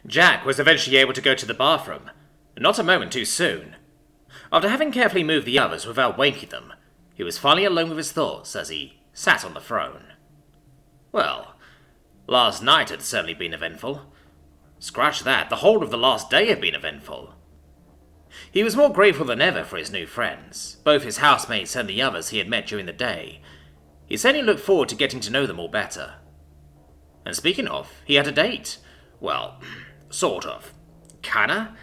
Jack was eventually able to go to the bathroom, not a moment too soon. After having carefully moved the others without waking them, he was finally alone with his thoughts as he sat on the throne. Well, last night had certainly been eventful. Scratch that, the whole of the last day had been eventful. He was more grateful than ever for his new friends, both his housemates and the others he had met during the day. He certainly looked forward to getting to know them all better. And speaking of, he had a date. Well, sort of. Kinda?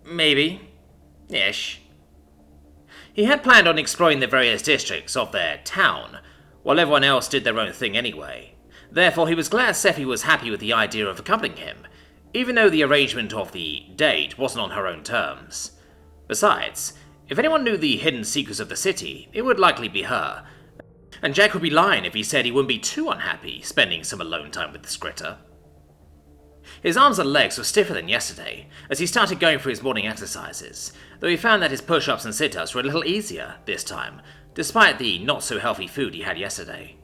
Maybe. Ish. He had planned on exploring the various districts of their town, while everyone else did their own thing anyway. Therefore, he was glad Sephi was happy with the idea of accompanying him, even though the arrangement of the date wasn't on her own terms. Besides, if anyone knew the hidden secrets of the city, it would likely be her, and Jack would be lying if he said he wouldn't be too unhappy spending some alone time with the Skritter. His arms and legs were stiffer than yesterday, as he started going through his morning exercises, though he found that his push-ups and sit-ups were a little easier this time, despite the not-so-healthy food he had yesterday.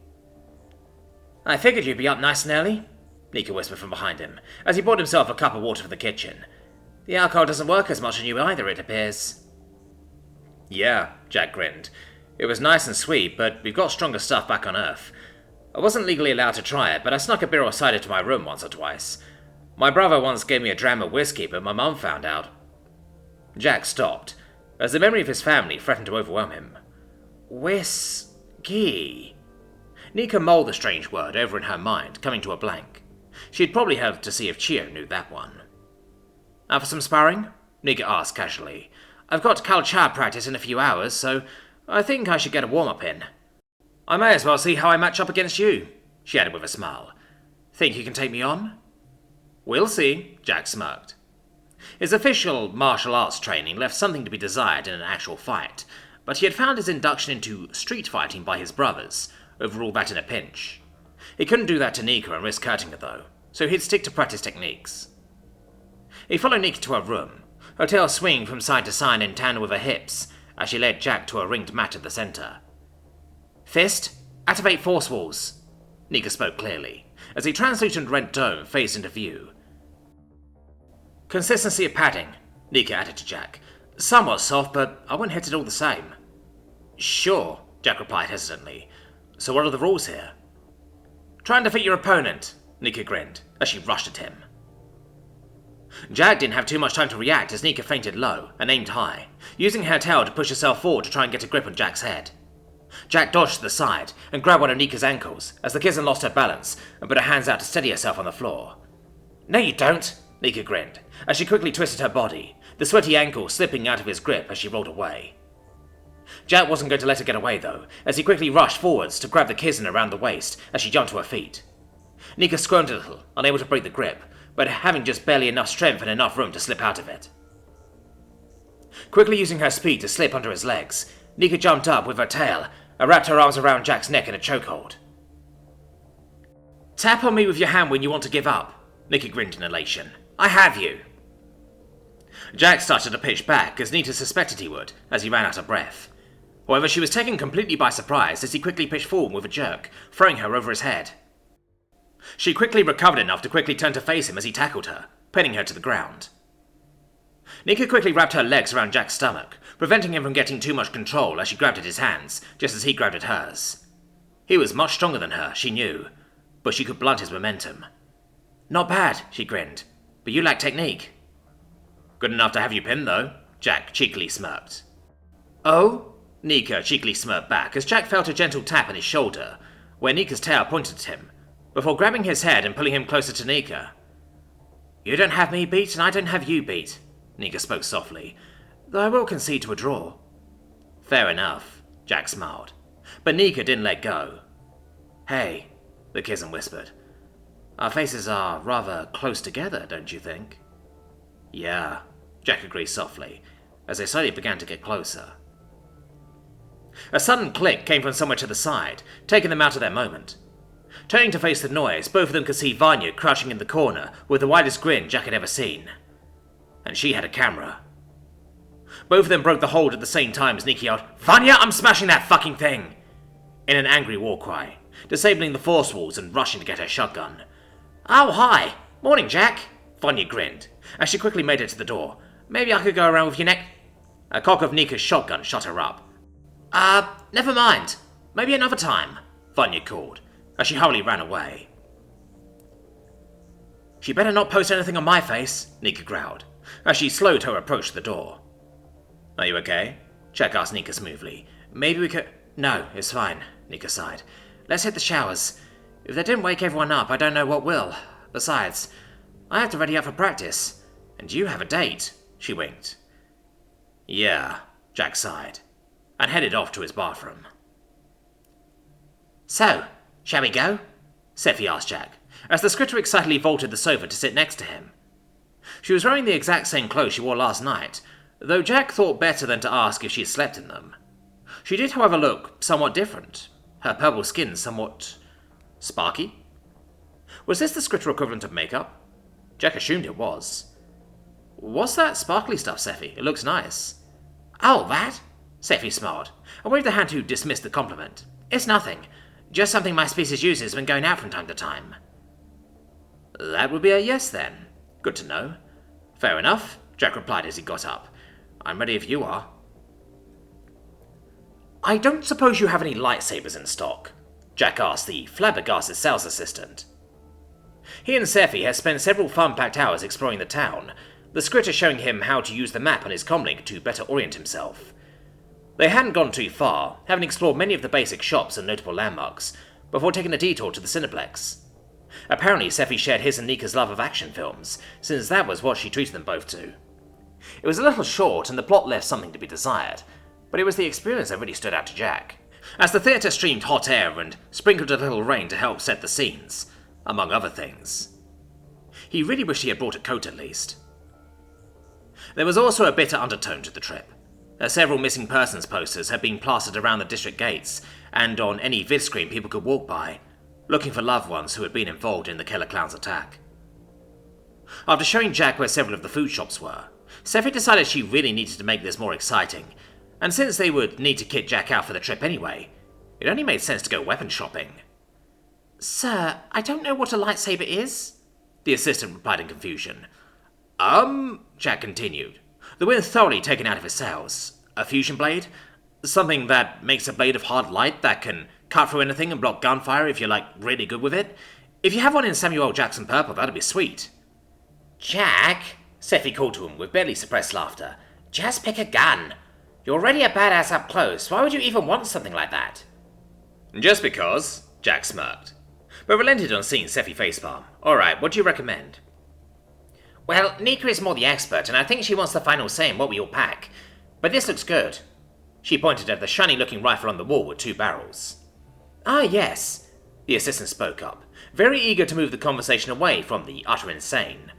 "I figured you'd be up nice and early," Nika whispered from behind him, as he brought himself a cup of water from the kitchen. "The alcohol doesn't work as much on you either, it appears." "Yeah," Jack grinned. "It was nice and sweet, but we've got stronger stuff back on Earth. I wasn't legally allowed to try it, but I snuck a beer or cider to my room once or twice. My brother once gave me a dram of whiskey, but my mum found out." Jack stopped, as the memory of his family threatened to overwhelm him. Whiskey? Nika mulled the strange word over in her mind, coming to a blank. She'd probably have to see if Chio knew that one. "Out for some sparring?" Nika asked casually. "I've got Kalachar practice in a few hours, so I think I should get a warm-up in. I may as well see how I match up against you," she added with a smile. "Think you can take me on?" "We'll see," Jack smirked. His official martial arts training left something to be desired in an actual fight, but he had found his induction into street fighting by his brothers overruled that in a pinch. He couldn't do that to Nika and risk hurting her though, so he'd stick to practice techniques. He followed Nika to her room, her tail swinging from side to side in tandem with her hips as she led Jack to a ringed mat at the center. "Fist, activate force walls," Nika spoke clearly, as a translucent red dome phased into view. "Consistency of padding," Nika added to Jack. "Somewhat soft, but I wouldn't hit it all the same." "Sure," Jack replied hesitantly. "So what are the rules here?" "Try and defeat your opponent," Nika grinned, as she rushed at him. Jack didn't have too much time to react as Nika feinted low and aimed high, using her tail to push herself forward to try and get a grip on Jack's head. Jack dodged to the side and grabbed one of Nika's ankles as the kitten lost her balance and put her hands out to steady herself on the floor. "No you don't," Nika grinned, as she quickly twisted her body, the sweaty ankle slipping out of his grip as she rolled away. Jack wasn't going to let her get away though, as he quickly rushed forwards to grab the kitten around the waist as she jumped to her feet. Nika squirmed a little, unable to break the grip, but having just barely enough strength and enough room to slip out of it. Quickly using her speed to slip under his legs, Nika jumped up with her tail and wrapped her arms around Jack's neck in a chokehold. "Tap on me with your hand when you want to give up," Nika grinned in elation. "I have you." Jack started to pitch back as Nika suspected he would, as he ran out of breath. However, she was taken completely by surprise as he quickly pitched forward with a jerk, throwing her over his head. She quickly recovered enough to quickly turn to face him as he tackled her, pinning her to the ground. Nika quickly wrapped her legs around Jack's stomach, preventing him from getting too much control as she grabbed at his hands, just as he grabbed at hers. He was much stronger than her, she knew, but she could blunt his momentum. "Not bad," she grinned, "but you lack technique." "Good enough to have you pinned, though," Jack cheekily smirked. "Oh?" Nika cheekily smirked back as Jack felt a gentle tap on his shoulder, where Nika's tail pointed at him, before grabbing his head and pulling him closer to Nika. "You don't have me beat, and I don't have you beat," Nika spoke softly, "though I will concede to a draw." "Fair enough," Jack smiled, but Nika didn't let go. "Hey," the kitten whispered, "our faces are rather close together, don't you think?" "Yeah," Jack agreed softly, as they slowly began to get closer. A sudden click came from somewhere to the side, taking them out of their moment. Turning to face the noise, both of them could see Vanya crouching in the corner with the widest grin Jack had ever seen. And she had a camera. Both of them broke the hold at the same time as Nika yelled, "Vanya, I'm smashing that fucking thing!" in an angry war cry, disabling the force walls and rushing to get her shotgun. "Oh, hi! Morning, Jack!" Vanya grinned, as she quickly made it to the door. Maybe I could go around with your neck... A cock of Nika's shotgun shut her up. Never mind. Maybe another time, Vanya called, as she hurriedly ran away. She better not post anything on my face, Nika growled, as she slowed her approach to the door. Are you okay? Jack asked Nika smoothly. Maybe we could... No, it's fine, Nika sighed. Let's hit the showers. If they didn't wake everyone up, I don't know what will. Besides, I have to ready up for practice. And you have a date, she winked. Yeah, Jack sighed, and headed off to his bathroom. So, shall we go? Sephi asked Jack, as the scritter excitedly vaulted the sofa to sit next to him. She was wearing the exact same clothes she wore last night, though Jack thought better than to ask if she had slept in them. She did, however, look somewhat different, her purple skin somewhat... sparky? Was this the scritter equivalent of makeup? Jack assumed it was. What's that sparkly stuff, Sephi? It looks nice. Oh, that? Sephi smiled, and waved a hand to dismiss the compliment. It's nothing. Just something my species uses when going out from time to time. That would be a yes, then. Good to know. Fair enough, Jack replied as he got up. I'm ready if you are. I don't suppose you have any lightsabers in stock? Jack asked the flabbergasted sales assistant. He and Sephi had spent several fun-packed hours exploring the town, the scritter showing him how to use the map on his comlink to better orient himself. They hadn't gone too far, having explored many of the basic shops and notable landmarks, before taking a detour to the Cineplex. Apparently, Sephi shared his and Nika's love of action films, since that was what she treated them both to. It was a little short, and the plot left something to be desired, but it was the experience that really stood out to Jack, as the theatre streamed hot air and sprinkled a little rain to help set the scenes, among other things. He really wished he had brought a coat at least. There was also a bitter undertone to the trip, as several missing persons posters had been plastered around the district gates and on any vid screen people could walk by, looking for loved ones who had been involved in the Killer Clown's attack. After showing Jack where several of the food shops were, Sephi decided she really needed to make this more exciting, and since they would need to kit Jack out for the trip anyway, it only made sense to go weapon shopping. Sir, I don't know what a lightsaber is, the assistant replied in confusion. Jack continued, the wind thoroughly taken out of his sails. A fusion blade? Something that makes a blade of hard light that can cut through anything and block gunfire if you're, really good with it? If you have one in Samuel L. Jackson purple, that'd be sweet. Jack, Sephi called to him with barely suppressed laughter, just pick a gun. You're already a badass up close, why would you even want something like that? Just because, Jack smirked, but relented on seeing Sephi facepalm. Alright, what do you recommend? Well, Nika is more the expert, and I think she wants the final say in what we all pack. But this looks good. She pointed at the shiny-looking rifle on the wall with 2 barrels. Ah, yes, the assistant spoke up, very eager to move the conversation away from the utter insane.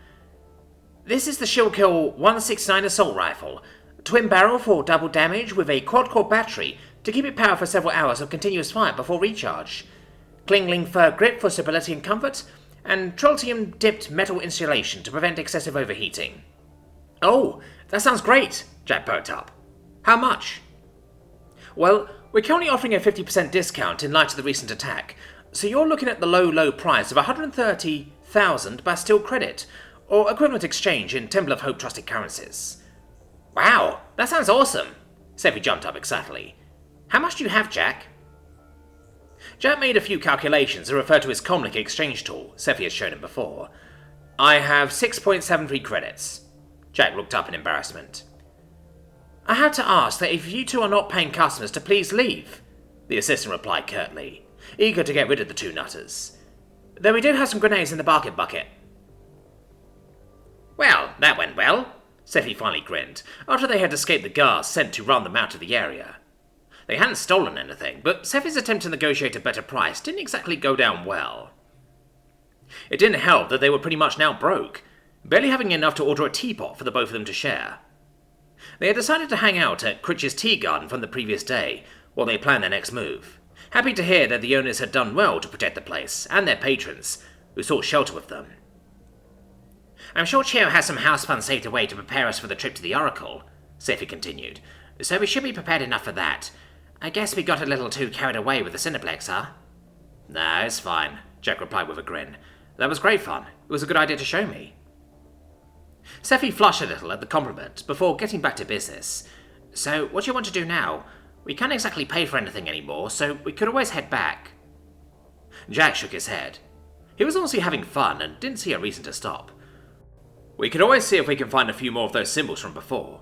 This is the Shieldkill 169 assault rifle, twin barrel for double damage with a quad-core battery to keep it powered for several hours of continuous fire before recharge. Klingling fur grip for stability and comfort, and tritium-dipped metal insulation to prevent excessive overheating. Oh, that sounds great, Jack perked up. How much? Well, we're currently offering a 50% discount in light of the recent attack, so you're looking at the low price of 130,000 Bastille credit, or equivalent exchange in Temple of Hope trusted currencies. Wow, that sounds awesome, Sephi jumped up excitedly. How much do you have, Jack? Jack made a few calculations and referred to his comlink exchange tool Sephi had shown him before. I have 6.73 credits. Jack looked up in embarrassment. I had to ask that if you two are not paying customers to please leave, the assistant replied curtly, eager to get rid of the 2 nutters. Though we do have some grenades in the bargain bucket. Well, that went well, Sephi finally grinned, after they had escaped the guards sent to run them out of the area. They hadn't stolen anything, but Sephi's attempt to negotiate a better price didn't exactly go down well. It didn't help that they were pretty much now broke, barely having enough to order a teapot for the both of them to share. They had decided to hang out at Critch's tea garden from the previous day, while they planned their next move, happy to hear that the owners had done well to protect the place, and their patrons, who sought shelter with them. I'm sure Chio has some house funds saved away to prepare us for the trip to the Oracle, Sephi continued, so we should be prepared enough for that. I guess we got a little too carried away with the Cineplex, huh? Nah, it's fine, Jack replied with a grin. That was great fun. It was a good idea to show me. Seffi flushed a little at the compliment before getting back to business. So, what do you want to do now? We can't exactly pay for anything anymore, so we could always head back. Jack shook his head. He was honestly having fun and didn't see a reason to stop. We could always see if we can find a few more of those symbols from before.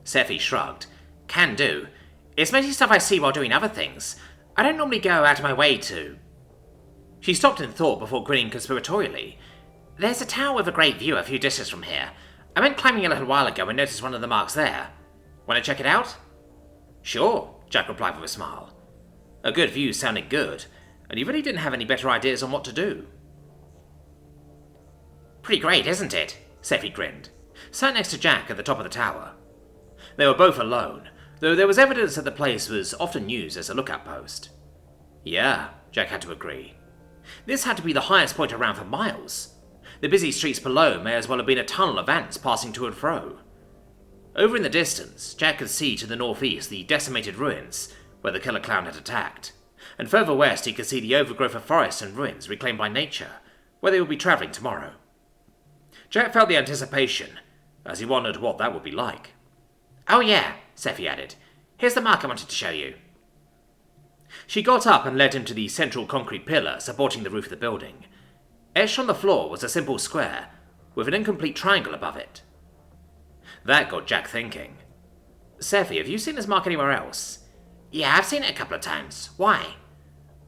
Seffi shrugged. Can do. It's mostly stuff I see while doing other things. I don't normally go out of my way to... She stopped in thought before grinning conspiratorially. There's a tower with a great view a few distance from here. I went climbing a little while ago and noticed one of the marks there. Want to check it out? Sure, Jack replied with a smile. A good view sounded good, and he really didn't have any better ideas on what to do. Pretty great, isn't it? Seffi grinned. Sat next to Jack at the top of the tower. They were both alone, though there was evidence that the place was often used as a lookout post. Yeah, Jack had to agree. This had to be the highest point around for miles. The busy streets below may as well have been a tunnel of ants passing to and fro. Over in the distance, Jack could see to the northeast the decimated ruins where the killer clown had attacked, and further west he could see the overgrowth of forest and ruins reclaimed by nature, where they would be travelling tomorrow. Jack felt the anticipation, as he wondered what that would be like. Oh yeah, Seffi added. Here's the mark I wanted to show you. She got up and led him to the central concrete pillar supporting the roof of the building. Etched on the floor was a simple square, with an incomplete triangle above it. That got Jack thinking. Seffi, have you seen this mark anywhere else? Yeah, I've seen it a couple of times. Why?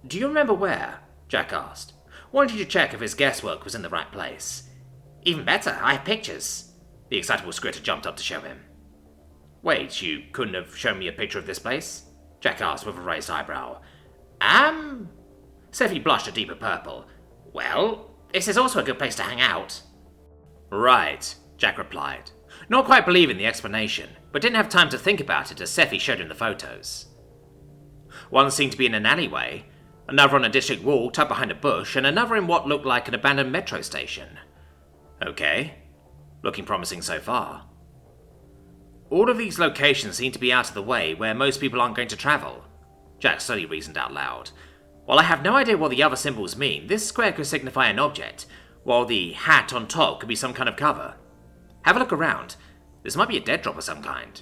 Do you remember where? Jack asked, wanting to check if his guesswork was in the right place. Even better, I have pictures. The excitable scritter jumped up to show him. Wait, you couldn't have shown me a picture of this place? Jack asked with a raised eyebrow. Seffi blushed a deeper purple. Well, this is also a good place to hang out. Right, Jack replied, not quite believing the explanation, but didn't have time to think about it as Seffi showed him the photos. One seemed to be in an alleyway, another on a district wall tucked behind a bush, and another in what looked like an abandoned metro station. Okay, looking promising so far. All of these locations seem to be out of the way where most people aren't going to travel, Jack slowly reasoned out loud. While I have no idea what the other symbols mean, this square could signify an object, while the hat on top could be some kind of cover. Have a look around. This might be a dead drop of some kind.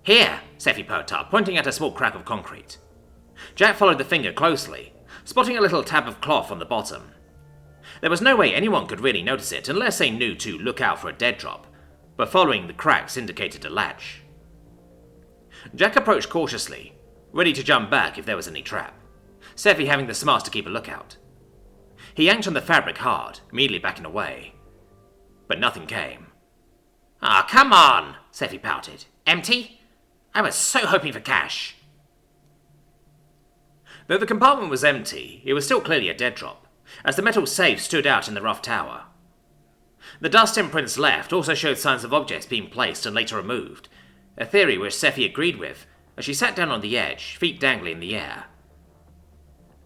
Here, Seffi perked up, pointing at a small crack of concrete. Jack followed the finger closely, spotting a little tab of cloth on the bottom. There was no way anyone could really notice it unless they knew to look out for a dead drop, but following the cracks indicated a latch. Jack approached cautiously, ready to jump back if there was any trap, Seffi having the smarts to keep a lookout. He yanked on the fabric hard, immediately backing away. But nothing came. Ah, come on, Seffi pouted. Empty? I was so hoping for cash. Though the compartment was empty, it was still clearly a dead drop, as the metal safe stood out in the rough tower. The dust imprints left also showed signs of objects being placed and later removed, a theory which Seffi agreed with as she sat down on the edge, feet dangling in the air.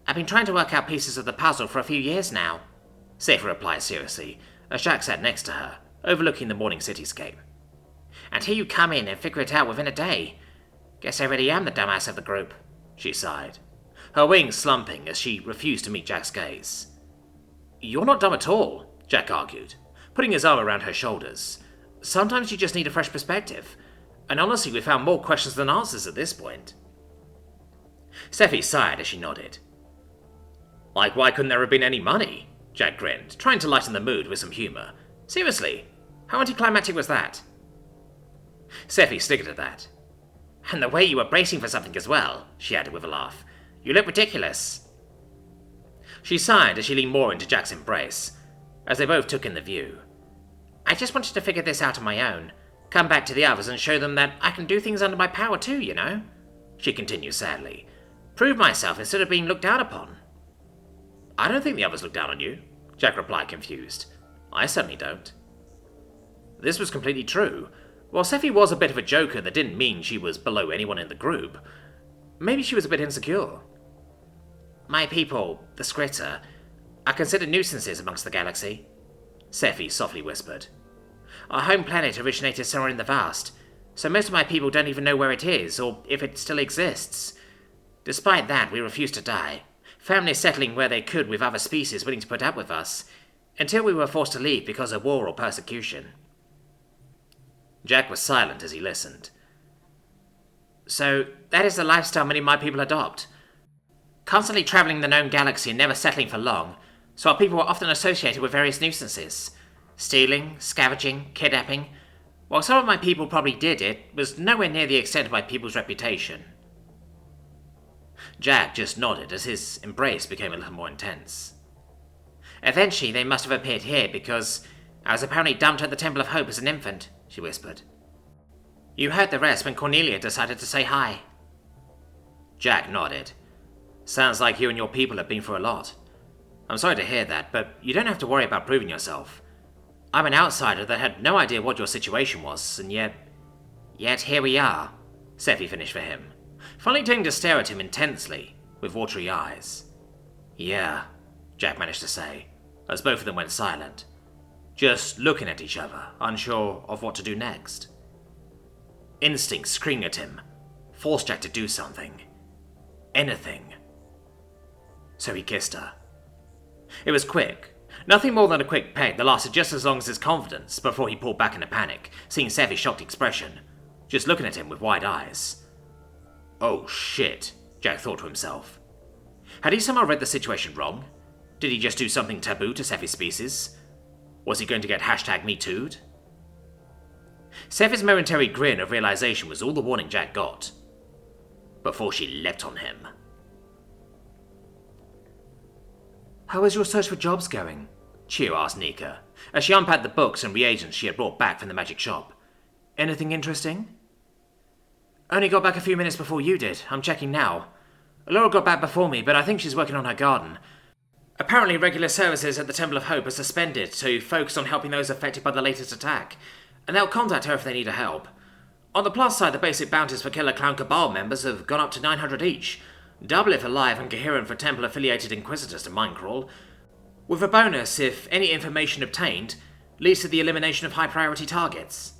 I've been trying to work out pieces of the puzzle for a few years now, Seffi replied seriously, as Jack sat next to her, overlooking the morning cityscape. And here you come in and figure it out within a day. Guess I really am the dumbass of the group, she sighed, her wings slumping as she refused to meet Jack's gaze. You're not dumb at all, Jack argued, putting his arm around her shoulders. Sometimes you just need a fresh perspective, and honestly we found more questions than answers at this point. Seffi sighed as she nodded. Like, why couldn't there have been any money? Jack grinned, trying to lighten the mood with some humour. Seriously, how anticlimactic was that? Seffi snickered at that. And the way you were bracing for something as well, she added with a laugh. You look ridiculous. She sighed as she leaned more into Jack's embrace, as they both took in the view. I just wanted to figure this out on my own, come back to the others and show them that I can do things under my power too, you know, she continued sadly. Prove myself instead of being looked down upon. I don't think the others look down on you, Jack replied confused. I certainly don't. This was completely true. While Seffi was a bit of a joker, that didn't mean she was below anyone in the group. Maybe she was a bit insecure. My people, the Scritter, are considered nuisances amongst the galaxy, Seffi softly whispered. Our home planet originated somewhere in the vast, so most of my people don't even know where it is, or if it still exists. Despite that, we refuse to die, families settling where they could with other species willing to put up with us. Until we were forced to leave because of war or persecution. Jack was silent as he listened. So, that is the lifestyle many of my people adopt. Constantly travelling the known galaxy and never settling for long, so our people were often associated with various nuisances. Stealing, scavenging, kidnapping. While some of my people probably did it, was nowhere near the extent of my people's reputation. Jack just nodded as his embrace became a little more intense. Eventually they must have appeared here because I was apparently dumped at the Temple of Hope as an infant, she whispered. You heard the rest when Cornelia decided to say hi. Jack nodded. Sounds like you and your people have been through a lot. I'm sorry to hear that, but you don't have to worry about proving yourself. I'm an outsider that had no idea what your situation was, and yet here we are, Sephi finished for him, finally turning to stare at him intensely, with watery eyes. Yeah, Jack managed to say, as both of them went silent, just looking at each other, unsure of what to do next. Instinct screamed at him, forced Jack to do something. Anything. So he kissed her. It was quick. Nothing more than a quick peg that lasted just as long as his confidence before he pulled back in a panic, seeing Sephi's shocked expression, just looking at him with wide eyes. Oh shit, Jack thought to himself. Had he somehow read the situation wrong? Did he just do something taboo to Sephi's species? Was he going to get #MeToo'd? Sephi's momentary grin of realization was all the warning Jack got, before she leapt on him. How is your search for jobs going? Chio asked Nika, as she unpacked the books and reagents she had brought back from the magic shop. Anything interesting? Only got back a few minutes before you did. I'm checking now. Laura got back before me, but I think she's working on her garden. Apparently regular services at the Temple of Hope are suspended to focus on helping those affected by the latest attack, and they'll contact her if they need her help. On the plus side, the basic bounties for Killer Clown Cabal members have gone up to 900 each, double if alive and coherent for Temple-affiliated Inquisitors to Mindcrawl, with a bonus if any information obtained leads to the elimination of high-priority targets.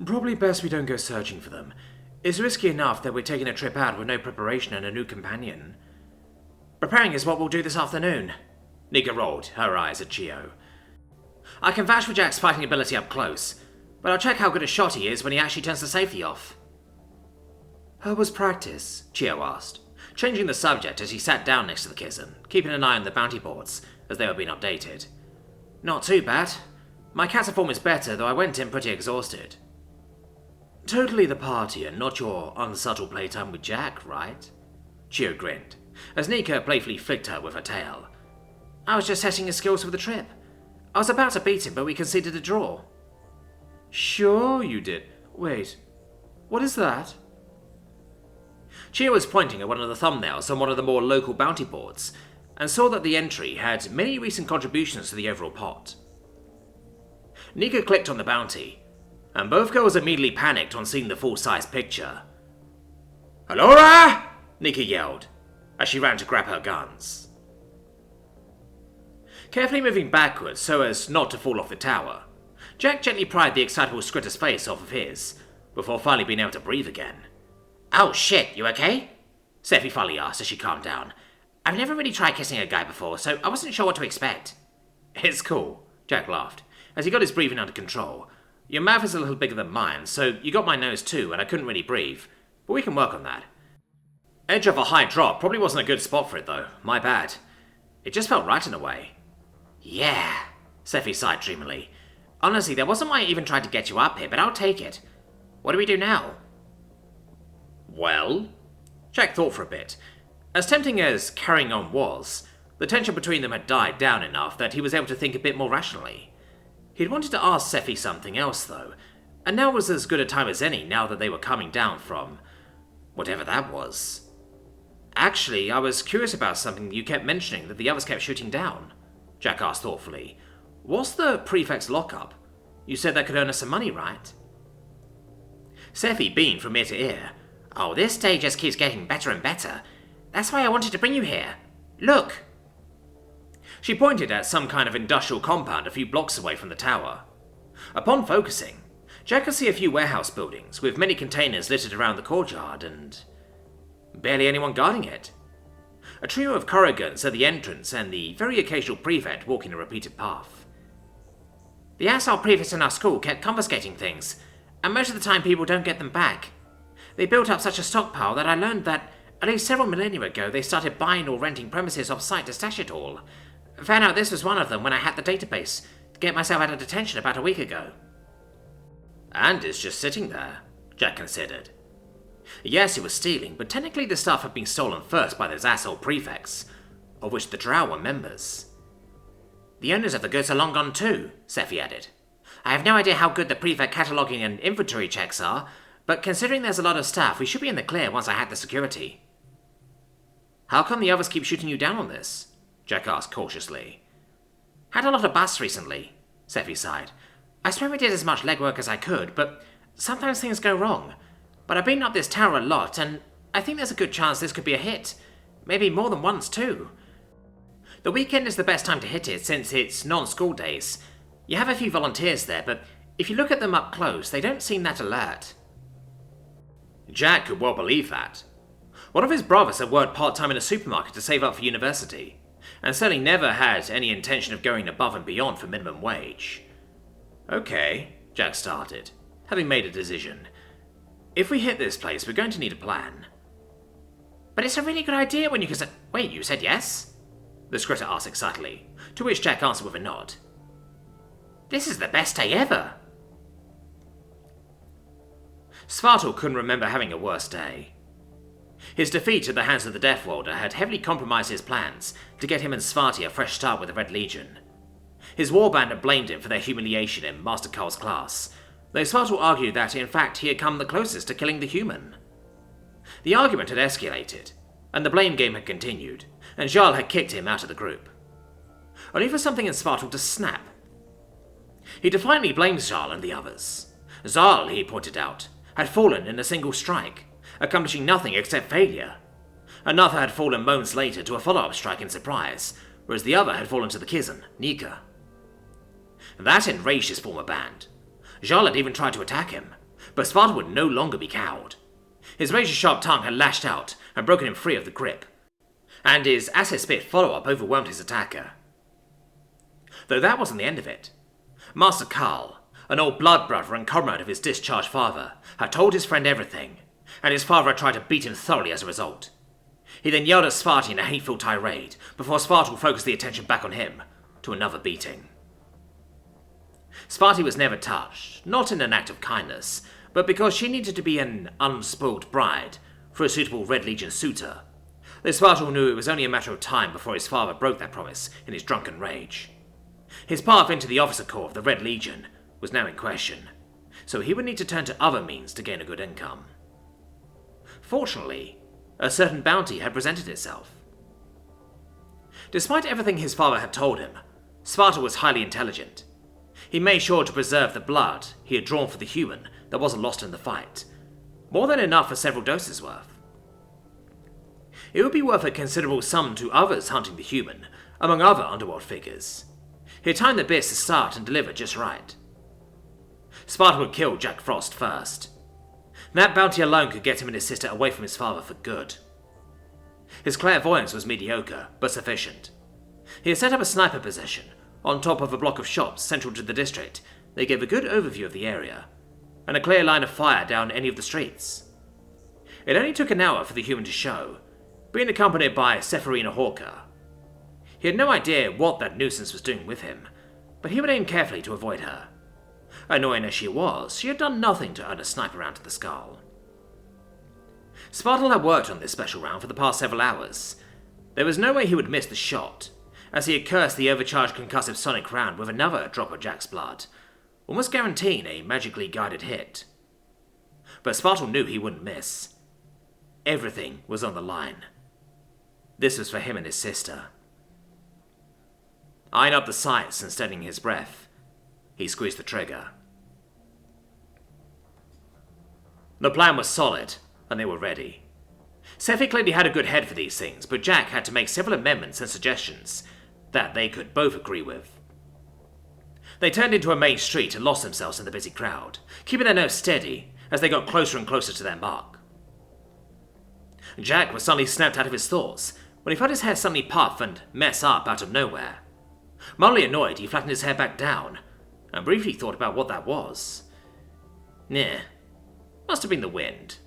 Probably best we don't go searching for them. It's risky enough that we're taking a trip out with no preparation and a new companion. Preparing is what we'll do this afternoon. Nika rolled her eyes at Chio. I can vouch for Jack's fighting ability up close, but I'll check how good a shot he is when he actually turns the safety off. How was practice? Chio asked, changing the subject as he sat down next to the Kizzen, keeping an eye on the bounty boards as they were being updated. Not too bad. My cataform is better, though I went in pretty exhausted. Totally the party and not your unsubtle playtime with Jack, right? Chio grinned, as Nika playfully flicked her with her tail. I was just testing his skills for the trip. I was about to beat him, but we conceded a draw. Sure you did. Wait, what is that? Chio was pointing at one of the thumbnails on one of the more local bounty boards, and saw that the entry had many recent contributions to the overall pot. Nika clicked on the bounty, and both girls immediately panicked on seeing the full-size picture. Allora! Nika yelled, as she ran to grab her guns. Carefully moving backwards so as not to fall off the tower, Jack gently pried the excitable Skritter's face off of his, before finally being able to breathe again. Oh shit, you okay? Sephi finally asked as she calmed down. I've never really tried kissing a guy before, so I wasn't sure what to expect. It's cool, Jack laughed, as he got his breathing under control. Your mouth is a little bigger than mine, so you got my nose too, and I couldn't really breathe. But we can work on that. Edge of a high drop probably wasn't a good spot for it though, my bad. It just felt right in a way. Yeah, Sephi sighed dreamily. Honestly, there wasn't why I even tried to get you up here, but I'll take it. What do we do now? Well, Jack thought for a bit. As tempting as carrying on was, the tension between them had died down enough that he was able to think a bit more rationally. He'd wanted to ask Sephi something else, though, and now was as good a time as any now that they were coming down from whatever that was. Actually, I was curious about something you kept mentioning that the others kept shooting down, Jack asked thoughtfully. What's the prefect's lockup? You said that could earn us some money, right? Sephi beamed from ear to ear. Oh, this stage just keeps getting better and better. That's why I wanted to bring you here. Look! She pointed at some kind of industrial compound a few blocks away from the tower. Upon focusing, Jack could see a few warehouse buildings with many containers littered around the courtyard and barely anyone guarding it. A trio of corrigans at the entrance and the very occasional prefect walking a repeated path. The asshole prefects in our school kept confiscating things, and most of the time people don't get them back. They built up such a stockpile that I learned that at least several millennia ago they started buying or renting premises off-site to stash it all. Found out this was one of them when I hacked the database to get myself out of detention about a week ago. And it's just sitting there, Jack considered. Yes, it was stealing, but technically the stuff had been stolen first by those asshole prefects, of which the Drow were members. The owners of the goods are long gone too, Sephi added. I have no idea how good the prefect cataloguing and inventory checks are, but considering there's a lot of staff, we should be in the clear once I hack the security. How come the others keep shooting you down on this? Jack asked cautiously. Had a lot of busts recently, Sephi sighed. I swear I did as much legwork as I could, but sometimes things go wrong. But I've been up this tower a lot, and I think there's a good chance this could be a hit. Maybe more than once, too. The weekend is the best time to hit it, since it's non-school days. You have a few volunteers there, but if you look at them up close, they don't seem that alert. Jack could well believe that. One of his brothers had worked part-time in a supermarket to save up for university, and certainly never had any intention of going above and beyond for minimum wage. Okay, Jack started, having made a decision. If we hit this place, we're going to need a plan. But it's a really good idea when you can say... Wait, you said yes? The scritter asked excitedly, to which Jack answered with a nod. This is the best day ever! Svartal couldn't remember having a worse day. His defeat at the hands of the Death Welder had heavily compromised his plans to get him and Svarti a fresh start with the Red Legion. His warband had blamed him for their humiliation in Master Carl's class, though Svartal argued that in fact he had come the closest to killing the human. The argument had escalated, and the blame game had continued, and Jarl had kicked him out of the group. Only for something in Svartal to snap. He defiantly blamed Jarl and the others. Jarl, he pointed out, had fallen in a single strike, accomplishing nothing except failure. Another had fallen moments later to a follow-up strike in surprise, whereas the other had fallen to the Kizan, Nika. That enraged his former band. Jarl had even tried to attack him, but Svartal would no longer be cowed. His razor-sharp tongue had lashed out and broken him free of the grip, and his acid-spit follow-up overwhelmed his attacker. Though that wasn't the end of it. Master Carl, an old blood brother and comrade of his discharged father, had told his friend everything, and his father had tried to beat him thoroughly as a result. He then yelled at Svarti in a hateful tirade, before Svartal focused the attention back on him, to another beating. Svarti was never touched, not in an act of kindness, but because she needed to be an unspoiled bride for a suitable Red Legion suitor, though Svartal knew it was only a matter of time before his father broke that promise in his drunken rage. His path into the officer corps of the Red Legion was now in question, so he would need to turn to other means to gain a good income. Fortunately, a certain bounty had presented itself. Despite everything his father had told him, Svartal was highly intelligent. He made sure to preserve the blood he had drawn for the human that wasn't lost in the fight, more than enough for several doses worth. It would be worth a considerable sum to others hunting the human, among other underworld figures. He had timed the bits to start and deliver just right. Sparta would kill Jack Frost first. That bounty alone could get him and his sister away from his father for good. His clairvoyance was mediocre, but sufficient. He had set up a sniper position on top of a block of shops central to the district. They gave a good overview of the area, and a clear line of fire down any of the streets. It only took an hour for the human to show, being accompanied by Sepharina Hawker. He had no idea what that nuisance was doing with him, but he would aim carefully to avoid her. Annoying as she was, she had done nothing to earn a sniper round to the skull. Spartal had worked on this special round for the past several hours. There was no way he would miss the shot, as he had cursed the overcharged concussive sonic round with another drop of Jack's blood, almost guaranteeing a magically guided hit. But Spartal knew he wouldn't miss. Everything was on the line. This was for him and his sister. Eyeing up the sights and steadying his breath, he squeezed the trigger. The plan was solid, and they were ready. Sephi clearly had a good head for these things, but Jack had to make several amendments and suggestions that they could both agree with. They turned into a main street and lost themselves in the busy crowd, keeping their nerves steady as they got closer and closer to their mark. Jack was suddenly snapped out of his thoughts when he felt his hair suddenly puff and mess up out of nowhere. Mildly annoyed, he flattened his hair back down, and briefly thought about what that was. Must have been the wind.